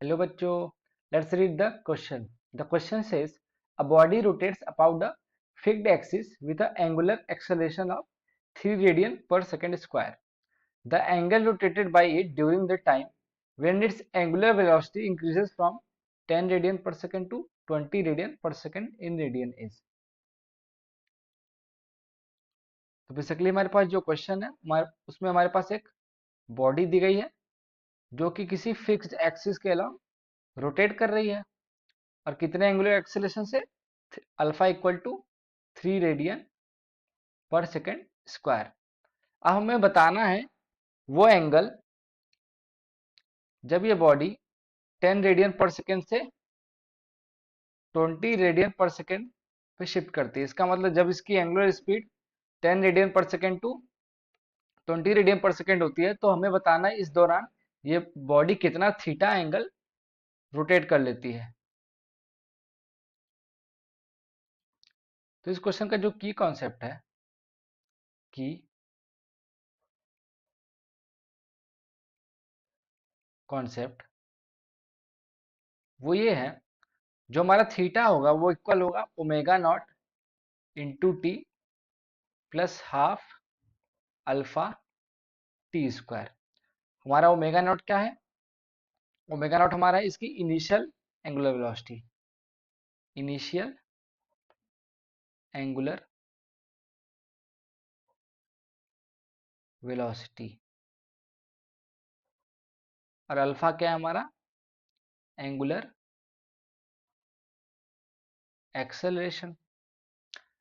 Hello bachcho, let's read the question. The question says a body rotates about the fixed axis with an angular acceleration of 3 radian per second square. The angle rotated by it during the time when its angular velocity increases from 10 radian per second to 20 radian per second in radian is. तो basically हमारे पास जो question है उसमें हमारे पास एक body दी गई है जो कि किसी फिक्स्ड एक्सिस के अलावा रोटेट कर रही है और कितने एंगुलर एक्सेलेरेशन से alpha equal to 3 radian per second square. अब हमें बताना है वो एंगल जब ये बॉडी 10 रेडियन पर सेकेंड से 20 रेडियन पर सेकेंड पे शिफ्ट करती है। इसका मतलब जब इसकी angular speed 10 radian per second to 20 radian per second होती है, तो हमें बताना है इस दौरान ये बॉडी कितना थीटा एंगल रोटेट कर लेती है। तो इस क्वेश्चन का जो की कॉन्सेप्ट है की कॉन्सेप्ट वो ये है, जो हमारा थीटा होगा वो इक्वल होगा omega naught into T plus half alpha T square. हमारा ओमेगा नॉट क्या है? ओमेगा नॉट हमारा है इसकी initial angular velocity, initial angular velocity, और अल्फा क्या है हमारा? Angular acceleration.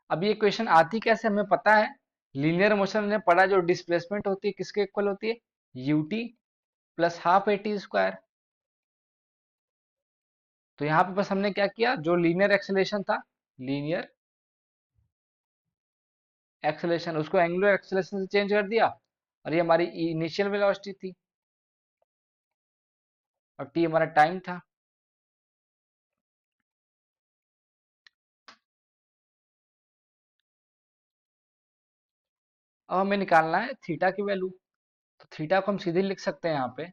अब ये क्वेश्चन आती कैसे हमें पता है, लीनियर मोशन में पढ़ा जो डिस्प्लेसमेंट होती है किसके इक्वल होती है? UT plus half eighty square. तो यहाँ पे बस हमने क्या किया, जो लीनियर एक्सेलरेशन था, लीनियर एक्सेलरेशन उसको एंगुलर एक्सेलरेशन से चेंज कर दिया, और ये हमारी इनिशियल वेलोसिटी थी और टी हमारा टाइम था। अब हमें निकालना है थीटा की वैल्यू। तो थीटा को हम सीधे लिख सकते हैं यहाँ पे,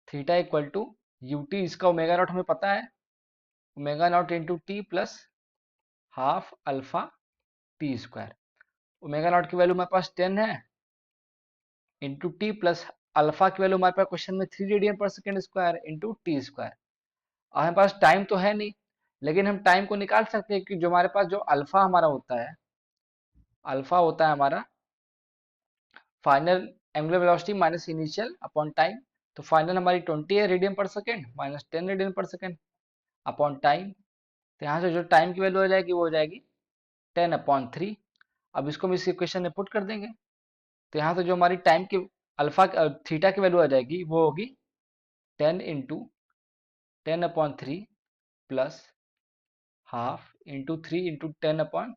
theta equal to U T, इसका ओमेगा नॉट हमें पता है, omega naught into T plus half alpha T square. Omega naught की वैल्यू हमारे पास 10 है, इंटू टी प्लस अल्फा की वैल्यू हमारे पास क्वेश्चन में 3 radian per second square into T square. हमारे पास टाइम तो है नहीं, लेकिन हम टाइम को निकाल सकते हैं कि जो हमारे पास जो अल्फा हमारा होता है, अल्फा होता है हमारा final angular velocity minus initial upon time. तो फाइनल हमारी 20 है radian per second minus 10 radian per second upon time. तो यहाँ से जो टाइम की वैल्यू हो जाएगी वो हो जाएगी 10/3। अब इसको हम इस इक्वेशन में पुट कर देंगे, तो यहाँ से जो हमारी टाइम की अल्फा थीटा की वैल्यू आ जाएगी वो होगी 10 into 10/3 plus half into 3 into 10/3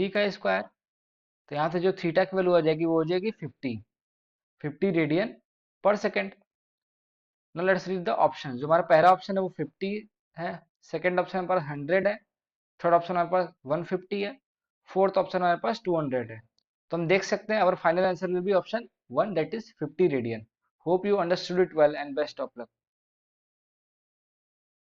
का स्क्वायर। तो यहाँ से जो थीटा की वैल्यू आ जाएगी वो हो जाएगी 50 radian per second. Now let's read the option. जो हमारा पहला ऑप्शन है वो 50 है, सेकंड ऑप्शन हमारे पास 100 है, थर्ड ऑप्शन हमारे पास 150 है, फोर्थ ऑप्शन हमारे पास 200 है। तो हम देख सकते हैं our final answer will be option 1, that is 50 radian. Hope you understood it well and best of luck.